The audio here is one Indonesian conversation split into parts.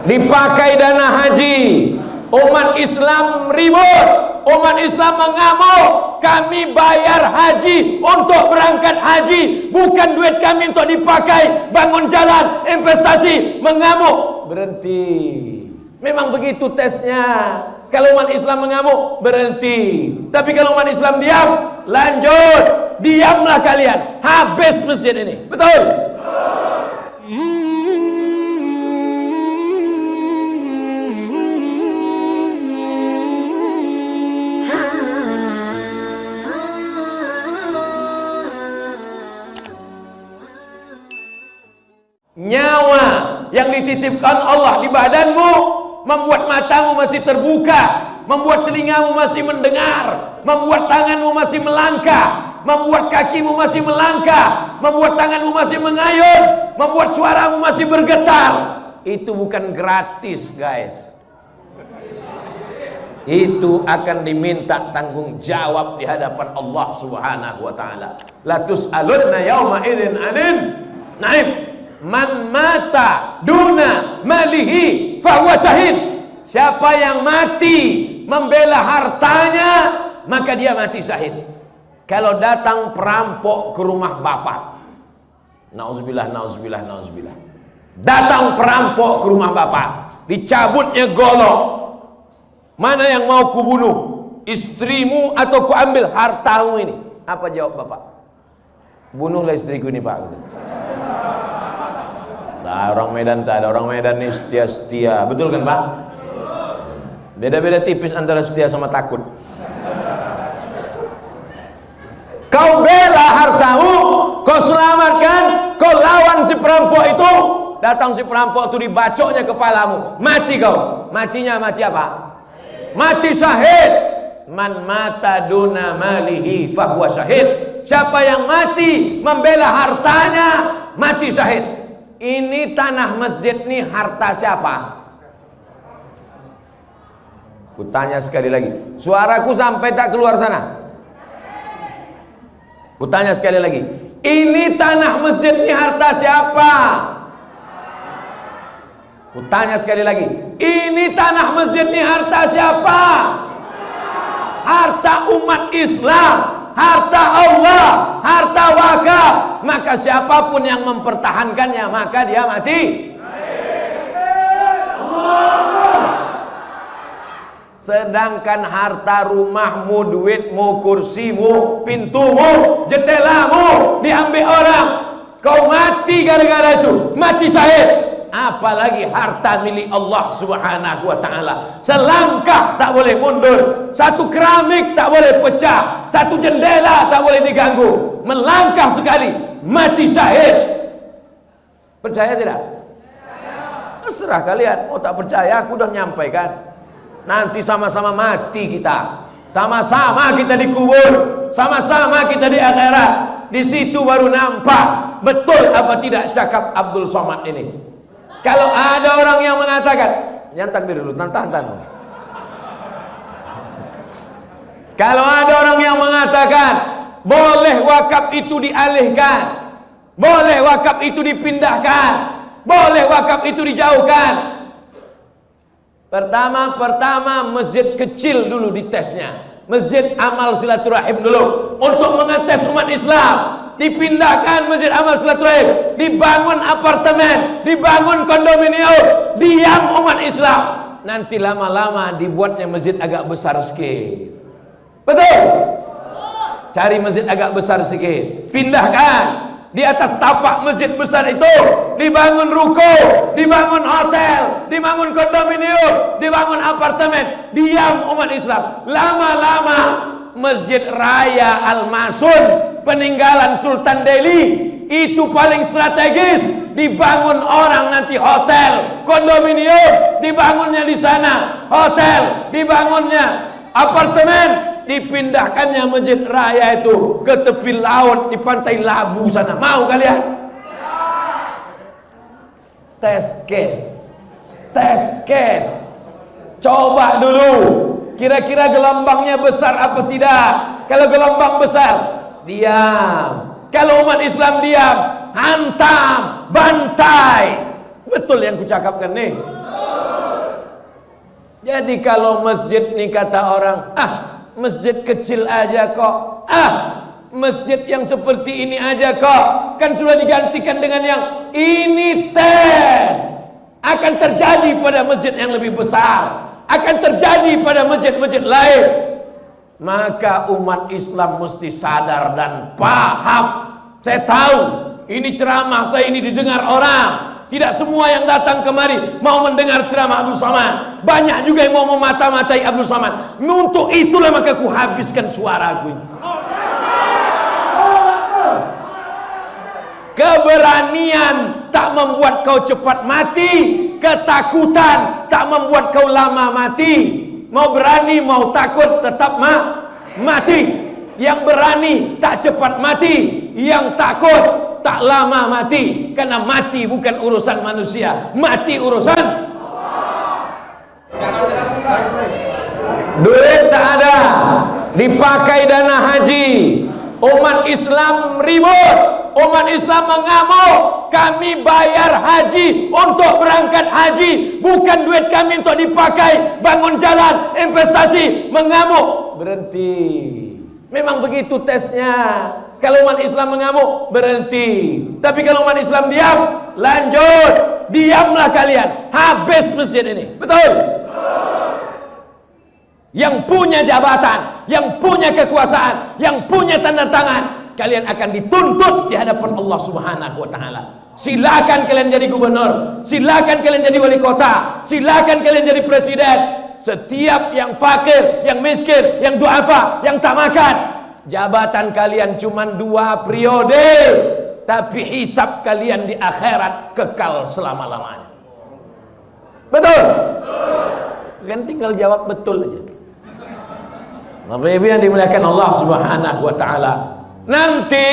dipakai dana haji. Umat Islam ribut, umat Islam mengamuk. Kami bayar haji untuk berangkat haji, bukan duit kami untuk dipakai bangun jalan, investasi. Mengamuk, berhenti. Memang begitu tesnya. Kalau umat Islam mengamuk, berhenti. Tapi kalau umat Islam diam, lanjut. Diamlah kalian, habis masjid ini. Betul? Nyawa yang dititipkan Allah di badanmu membuat matamu masih terbuka, membuat telingamu masih mendengar, membuat tanganmu masih melangkah, membuat kakimu masih melangkah, membuat tanganmu masih mengayun, membuat suaramu masih bergetar. Itu bukan gratis, guys. Itu akan diminta tanggung jawab di hadapan Allah Subhanahu wa taala. La tus'alunna yauma idzin 'anil na'im. Man mata duna malihi fahuwa syahid. Siapa yang mati membela hartanya, maka dia mati syahid. Kalau datang perampok ke rumah bapak, nauzubillah, nauzubillah, nauzubillah. Datang perampok ke rumah bapak, dicabutnya golok. Mana yang mau kubunuh? Istrimu atau kuambil hartamu ini? Apa jawab bapak? Bunuhlah istriku ini, Pak. Nah, orang Medan tak ada, orang Medan ini setia-setia, betul kan, Pak? Beda-beda tipis antara setia sama takut. Kau bela hartamu, kau selamatkan, kau lawan si perampok itu. Datang si perampok itu, dibacoknya kepalamu, mati kau. Matinya mati apa? Mati syahid. Man mata duna malihi fahuwa syahid. Siapa yang mati membela hartanya, mati syahid. Ini tanah masjid ini harta siapa? Kutanya sekali lagi, suaraku sampai tak keluar sana? Kutanya sekali lagi, ini tanah masjid ini harta siapa? Kutanya sekali lagi, ini tanah masjid ini harta siapa? Harta umat Islam, harta Allah, harta wakaf. Maka siapapun yang mempertahankannya, maka dia mati. Sedangkan harta rumahmu, duitmu, kursimu, pintumu, jendelamu diambil orang, kau mati gara-gara itu, mati syahid. Apalagi harta milik Allah Subhanahu wa ta'ala. Selangkah tak boleh mundur, satu keramik tak boleh pecah, satu jendela tak boleh diganggu. Melangkah sekali, mati syahid. Percaya tidak? Terserah kalian. Mau tak percaya, aku udah nyampaikan. Nanti sama-sama mati kita, sama-sama kita dikubur, sama-sama kita di akhirat. Di situ baru nampak betul apa tidak cakap Abdul Somad ini. Kalau ada orang yang mengatakan, nyantak diri dulu, tahan. Kalau ada orang yang mengatakan boleh wakaf itu dialihkan, boleh wakaf itu dipindahkan, boleh wakaf itu dijauhkan. Pertama masjid kecil dulu ditesnya, masjid amal silaturahim dulu untuk mengetes umat Islam. Dipindahkan masjid amal silaturahim, dibangun apartemen, dibangun kondominium, diam umat Islam. Nanti lama-lama dibuatnya masjid agak besar sikit. Betul? Cari masjid agak besar sikit, pindahkan. Di atas tapak masjid besar itu dibangun ruko, dibangun hotel, dibangun kondominium, dibangun apartemen. Diam umat Islam. Lama-lama Masjid Raya Al-Masun peninggalan Sultan Delhi itu paling strategis, dibangun orang nanti hotel, kondominium, dibangunnya di sana hotel, dibangunnya apartemen, dipindahkannya Masjid Raya itu ke tepi laut di pantai Labu sana. Mau kalian? Test case, coba dulu kira-kira gelombangnya besar apa tidak. Kalau gelombang besar, diam. Kalau umat Islam diam, hantam, bantai. Betul yang kucakapkan nih. Jadi kalau masjid nih kata orang, masjid kecil aja kok, masjid yang seperti ini aja kok, kan sudah digantikan dengan yang ini. Tes akan terjadi pada masjid yang lebih besar, akan terjadi pada masjid-masjid lain. Maka umat Islam mesti sadar dan paham. Saya tahu ini ceramah saya ini didengar orang. Tidak semua yang datang kemari mau mendengar ceramah Abdul Somad. Banyak juga yang mau memata-matai Abdul Somad. Untuk itulah maka ku habiskan suaraku ini. Keberanian tak membuat kau cepat mati. Ketakutan tak membuat kau lama mati. Mau berani mau takut tetap mati. Yang berani tak cepat mati. Yang takut tak lama mati. Karena mati bukan urusan manusia, mati urusan duit tak ada, dipakai dana haji. Umat Islam ribut, umat Islam mengamuk. Kami bayar haji untuk berangkat haji, bukan duit kami untuk dipakai bangun jalan, investasi. Mengamuk, berhenti. Memang begitu tesnya. Kalau umat Islam mengamuk, berhenti. Tapi kalau umat Islam diam, lanjut. Diamlah kalian, habis masjid ini. Betul? Yang punya jabatan, yang punya kekuasaan, yang punya tanda tangan, kalian akan dituntut di hadapan Allah Subhanahu wa taala. Silakan kalian jadi gubernur, silakan kalian jadi wali kota, silakan kalian jadi presiden. Setiap yang fakir, yang miskin, yang duafa, yang tak makan, jabatan kalian cuma 2 periode, tapi hisab kalian di akhirat kekal selama-lamanya. Betul? Kalian tinggal jawab betul aja. Bapak-ibu yang dimuliakan Allah Subhanahu wa taala. Nanti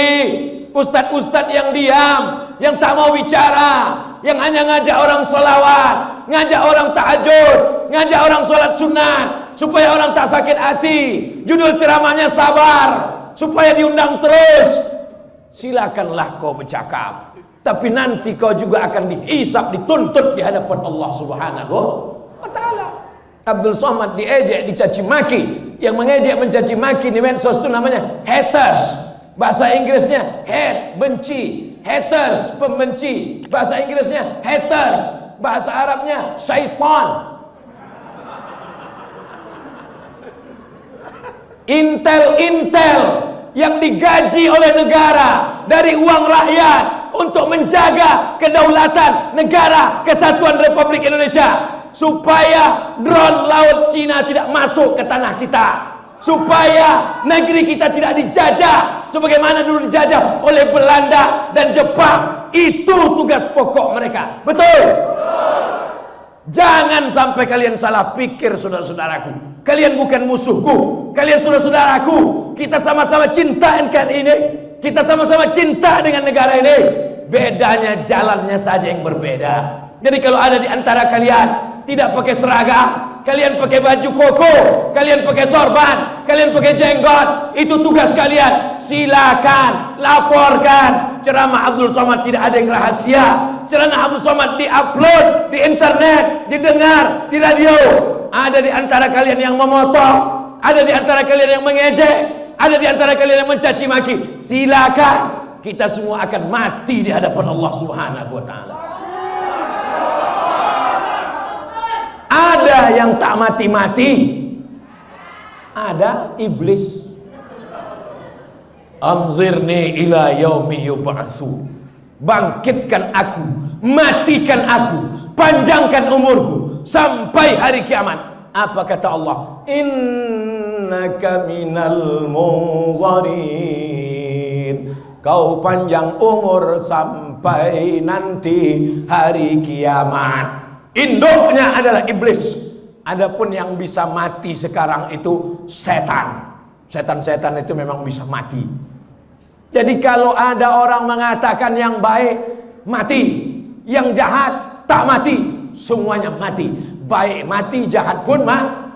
ustadz-ustadz yang diam, yang tak mau bicara, yang hanya ngajak orang sholawat, ngajak orang tahajud, ngajak orang sholat sunnah supaya orang tak sakit hati. Judul ceramahnya sabar, supaya diundang terus. Silakanlah kau bercakap, tapi nanti kau juga akan dihisab, dituntut di hadapan Allah Subhanahu wa taala. Abdul Somad diejek, dicaci maki. Yang mengejek mencaci maki di medsos itu namanya haters. Bahasa Inggrisnya hate, benci. Haters, pembenci. Bahasa Inggrisnya haters. Bahasa Arabnya syaitan. Intel yang digaji oleh negara dari uang rakyat untuk menjaga kedaulatan negara Kesatuan Republik Indonesia, supaya drone laut Cina tidak masuk ke tanah kita, supaya negeri kita tidak dijajah sebagaimana dulu dijajah oleh Belanda dan Jepang. Itu tugas pokok mereka. Betul? Jangan sampai kalian salah pikir, saudara-saudaraku. Kalian bukan musuhku, kalian saudara-saudaraku. Kita sama-sama cinta NKRI ini, kita sama-sama cinta dengan negara ini. Bedanya jalannya saja yang berbeda. Jadi kalau ada di antara kalian tidak pakai seragam, kalian pakai baju koko, kalian pakai sorban, kalian pakai jenggot, itu tugas kalian. Silakan laporkan. Ceramah Abdul Somad tidak ada yang rahasia. Ceramah Abdul Somad diupload di internet, didengar di radio. Ada di antara kalian yang memotong, ada di antara kalian yang mengejek, ada di antara kalian yang mencaci maki. Silakan. Kita semua akan mati di hadapan Allah Subhanahu wa taala. Ada yang tak mati-mati, ada iblis. Anzirni ila yaumi yub'atsu. Bangkitkan aku, matikan aku, panjangkan umurku sampai hari kiamat. Apa kata Allah? Innaka minal munzarin. Kau panjang umur sampai nanti hari kiamat. Induknya adalah iblis. Adapun yang bisa mati sekarang itu setan. Setan-setan itu memang bisa mati. Jadi kalau ada orang mengatakan yang baik mati, yang jahat tak mati, semuanya mati. Baik mati, jahat pun mati.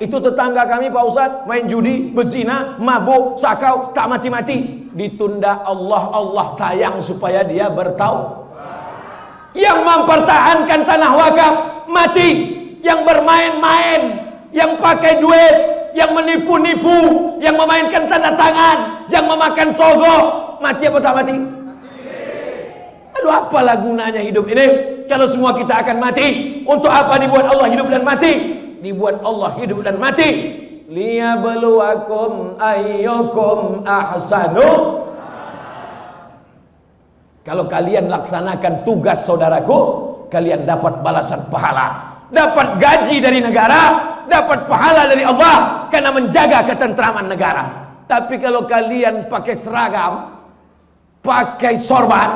Itu tetangga kami Pak Ustadz, main judi, berzina, mabuk, sakau, tak mati-mati. Ditunda Allah sayang supaya dia bertaubat. Yang mempertahankan tanah wakaf mati. yang bermain-main, yang pakai duit, yang menipu-nipu, yang memainkan tanda tangan, yang memakan sogok, mati apa tak mati? Lalu apalah gunanya hidup ini kalau semua kita akan mati? Untuk apa dibuat Allah hidup dan mati? Dibuat Allah hidup dan mati liyabluwakum ayyukum ahsanu. Kalau kalian laksanakan tugas saudaraku, kalian dapat balasan pahala, dapat gaji dari negara, dapat pahala dari Allah karena menjaga ketentraman negara. Tapi kalau kalian pakai seragam, pakai sorban,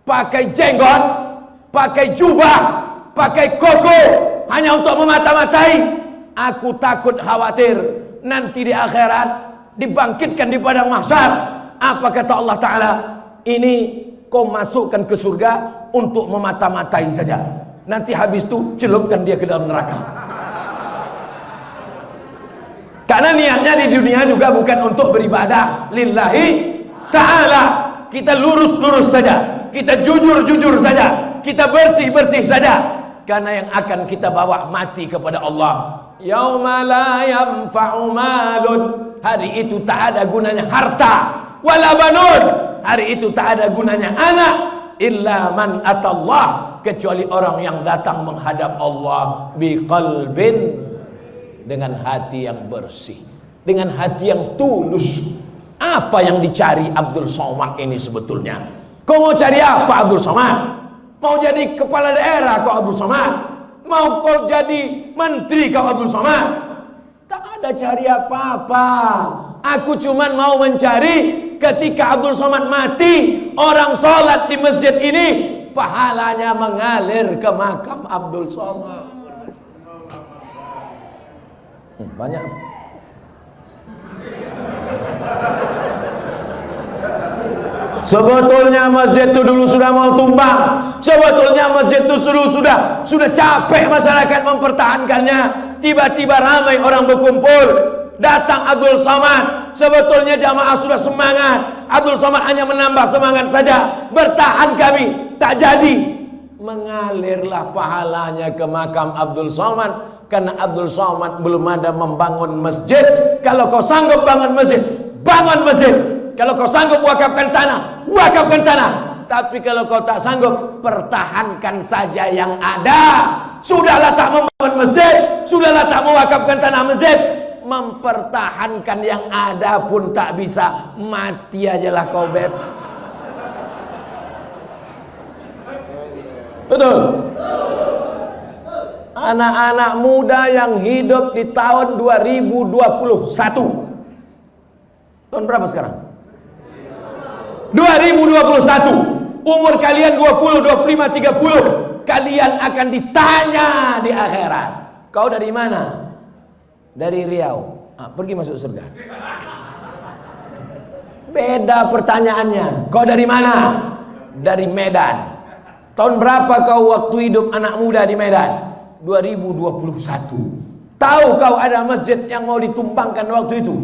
pakai jenggot, pakai jubah, pakai koko hanya untuk memata-matai, aku takut khawatir nanti di akhirat dibangkitkan di padang mahsyar. Apa kata Allah Ta'ala? Ini kau masukkan ke surga untuk memata-matai saja. Nanti habis itu celupkan dia ke dalam neraka. Karena niatnya di dunia juga bukan untuk beribadah lillahi ta'ala. Kita lurus-lurus saja, kita jujur-jujur saja, kita bersih-bersih saja. Karena yang akan kita bawa mati kepada Allah. Yauma la yanfa'u malun, hari itu tak ada gunanya harta, wala banun, hari itu tak ada gunanya anak, illa man atallah, kecuali orang yang datang menghadap Allah biqalbin, dengan hati yang bersih, dengan hati yang tulus. Apa yang dicari Abdul Somad ini sebetulnya? Kau mau cari apa Abdul Somad? Mau jadi kepala daerah kau Abdul Somad? Mau kau jadi menteri kau Abdul Somad? Tak ada cari apa-apa. Aku cuman mau mencari ketika Abdul Somad mati, orang sholat di masjid ini pahalanya mengalir ke makam Abdul Somad. Banyak. Sebetulnya masjid itu dulu sudah mau tumbang. Sebetulnya masjid itu sudah capek masyarakat mempertahankannya. Tiba-tiba ramai orang berkumpul, datang Abdul Somad. Sebetulnya jamaah sudah semangat, Abdul Somad hanya menambah semangat saja. Bertahan kami, tak jadi. Mengalirlah pahalanya ke makam Abdul Somad, karena Abdul Somad belum ada membangun masjid. Kalau kau sanggup bangun masjid, bangun masjid. Kalau kau sanggup wakafkan tanah, wakafkan tanah. Tapi kalau kau tak sanggup, pertahankan saja yang ada. Sudahlah tak membangun masjid, sudahlah tak mewakafkan tanah masjid, mempertahankan yang ada pun tak bisa. Mati ajalah kau, beb. Betul. Anak-anak muda yang hidup di tahun 2021. Tahun berapa sekarang? 2021. Umur kalian 20, 25, 30. Kalian akan ditanya di akhirat. Kau dari mana? Dari Riau. Pergi masuk surga. Beda pertanyaannya. Kau dari mana? Dari Medan. Tahun berapa kau waktu hidup anak muda di Medan? 2021. Tahu kau ada masjid yang mau ditumpangkan waktu itu?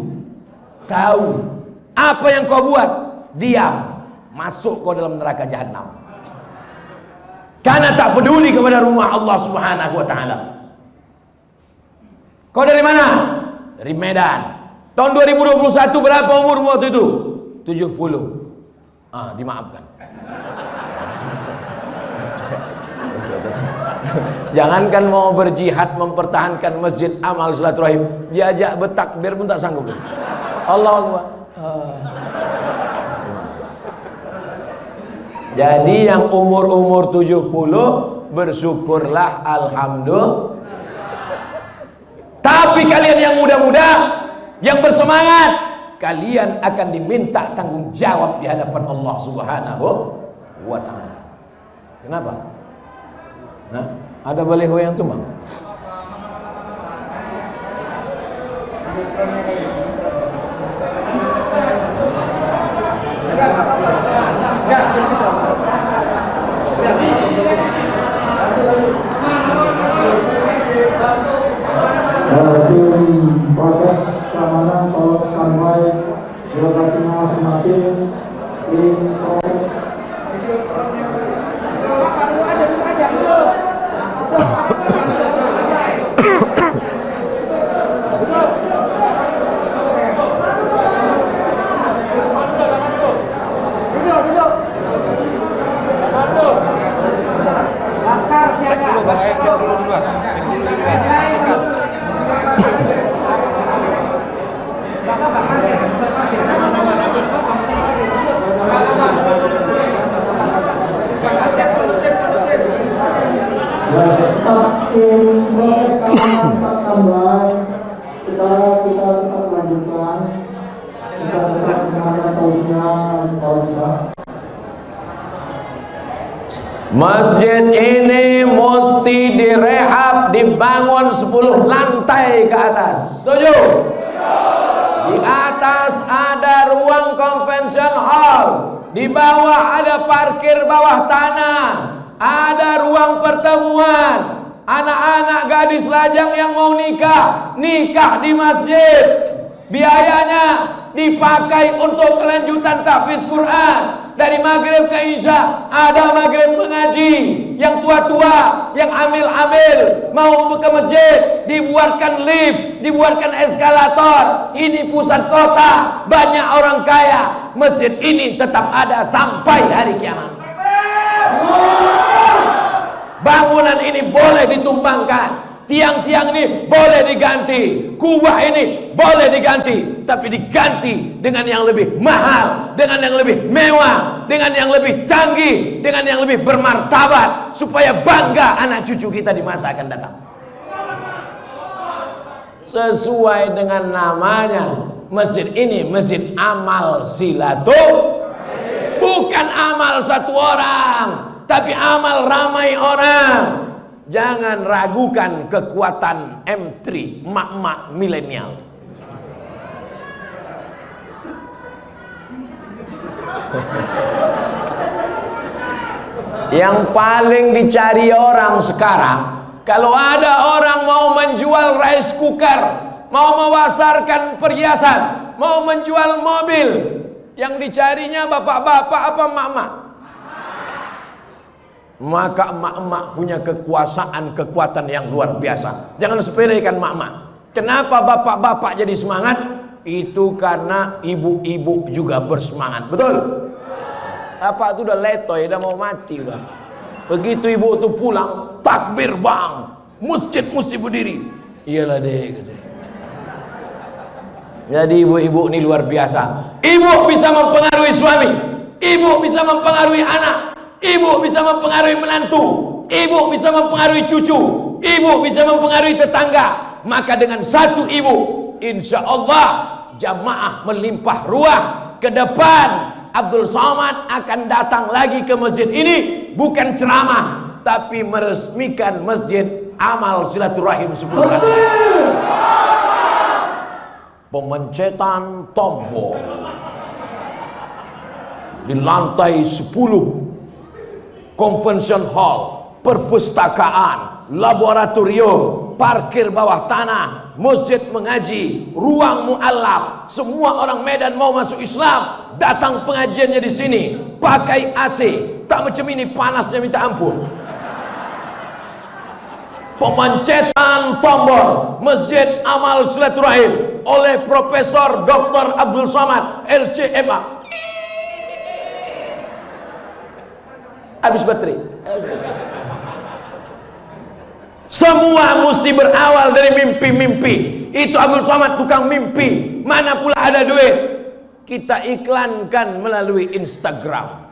Tahu. Apa yang kau buat? Diam. Masuk kau dalam neraka jahanam. Karena tak peduli kepada rumah Allah Subhanahu wa taala. Kau dari mana? Dari Medan. Tahun 2021 berapa umurmu waktu itu? 70. Dimaafkan. Jangankan mau berjihad mempertahankan masjid amal silaturahim, diajak bertakbir pun tak sanggup. Allahu Akbar. Jadi yang umur-umur 70 bersyukurlah, alhamdulillah. Tapi kalian yang muda-muda, yang bersemangat, kalian akan diminta tanggung jawab di hadapan Allah Subhanahu wa taala. Kenapa? Nah, ada baliho yang tumbang. Tim protes keamanan tolong standby di lokasi masing-masing. Tim protes. Masjid ini mesti direhab, dibangun 10 lantai ke atas. Setuju? Di atas ada ruang convention hall, di bawah ada parkir bawah tanah, ada ruang pertemuan. Anak-anak gadis lajang yang mau nikah, nikah di masjid. Biayanya dipakai untuk kelanjutan tahfiz Quran. Dari maghrib ke isya ada maghrib mengaji. Yang tua-tua, yang amil-amil mau ke masjid, dibuatkan lift, dibuatkan eskalator. Ini pusat kota, banyak orang kaya. Masjid ini tetap ada sampai hari kiamat. Bangunan ini boleh ditumbangkan, tiang-tiang ini boleh diganti, kubah ini boleh diganti, tapi diganti dengan yang lebih mahal, dengan yang lebih mewah, dengan yang lebih canggih, dengan yang lebih bermartabat, supaya bangga anak cucu kita di masa akan datang. Sesuai dengan namanya, masjid ini masjid amal silaturahim, bukan amal satu orang, tapi amal ramai orang. Jangan ragukan kekuatan M3, mak-mak milenial. Yang paling dicari orang sekarang, kalau ada orang mau menjual rice cooker, mau memasarkan perhiasan, mau menjual mobil, yang dicarinya bapak-bapak apa mak-mak? Maka emak-emak punya kekuatan yang luar biasa. Jangan sepelekan emak-emak. Kenapa bapak-bapak jadi semangat? Itu karena ibu-ibu juga bersemangat. Betul? Bapak itu udah letoy, udah mau mati udah. Begitu ibu itu pulang, takbir bang, masjid mesti berdiri. Iyalah deh gitu. Jadi ibu-ibu ini luar biasa. Ibu bisa mempengaruhi suami, ibu bisa mempengaruhi anak, ibu bisa mempengaruhi menantu, ibu bisa mempengaruhi cucu, ibu bisa mempengaruhi tetangga. Maka dengan satu ibu, insya Allah jamaah melimpah ruah. Ke depan Abdul Somad akan datang lagi ke masjid ini, bukan ceramah, tapi meresmikan masjid amal silaturahim 10 lantai. Pemencetan tombol di lantai 10, convention hall, perpustakaan, laboratorium, parkir bawah tanah, masjid mengaji, ruang mu'allaf. Semua orang Medan mau masuk Islam, datang pengajiannya di sini, pakai AC, tak macam ini panasnya minta ampun. Pemancetan tombol Masjid Amal Silaturahim oleh Profesor Dr. Abdul Somad LCMA. Habis baterai. Semua mesti berawal dari mimpi-mimpi. Itu Abdul Somad tukang mimpi. Mana pula ada duit? Kita iklankan melalui Instagram,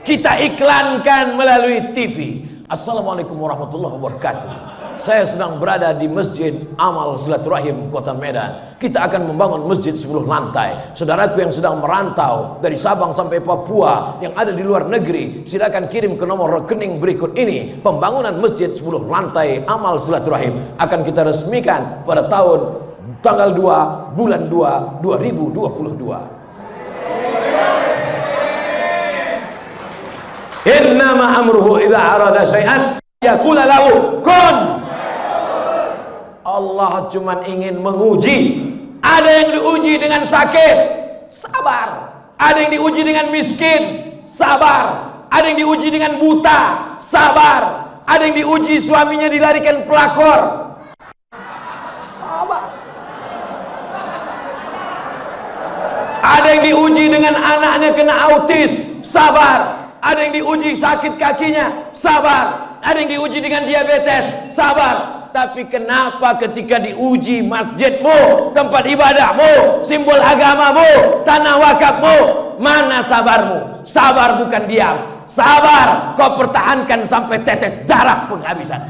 kita iklankan melalui TV. Assalamualaikum warahmatullahi wabarakatuh. Saya sedang berada di Masjid Amal Silaturahim Kota Medan. Kita akan membangun masjid 10 lantai. Saudaraku yang sedang merantau dari Sabang sampai Papua, yang ada di luar negeri, silakan kirim ke nomor rekening berikut ini. Pembangunan masjid 10 lantai Amal Silaturahim akan kita resmikan pada tahun tanggal 2 bulan 2 2022. Innama amruhu idza arada syai'an yaqula lahu kun. Allah cuma ingin menguji. Ada yang diuji dengan sakit, sabar. Ada yang diuji dengan miskin, sabar. Ada yang diuji dengan buta, sabar. Ada yang diuji suaminya dilarikan pelakor, sabar. Ada yang diuji dengan anaknya kena autis, sabar. Ada yang diuji sakit kakinya, sabar. Ada yang diuji dengan diabetes, sabar. Tapi kenapa ketika diuji masjidmu, tempat ibadahmu, simbol agamamu, tanah wakafmu, mana sabarmu? Sabar bukan diam. Sabar kau pertahankan sampai tetes darah penghabisan.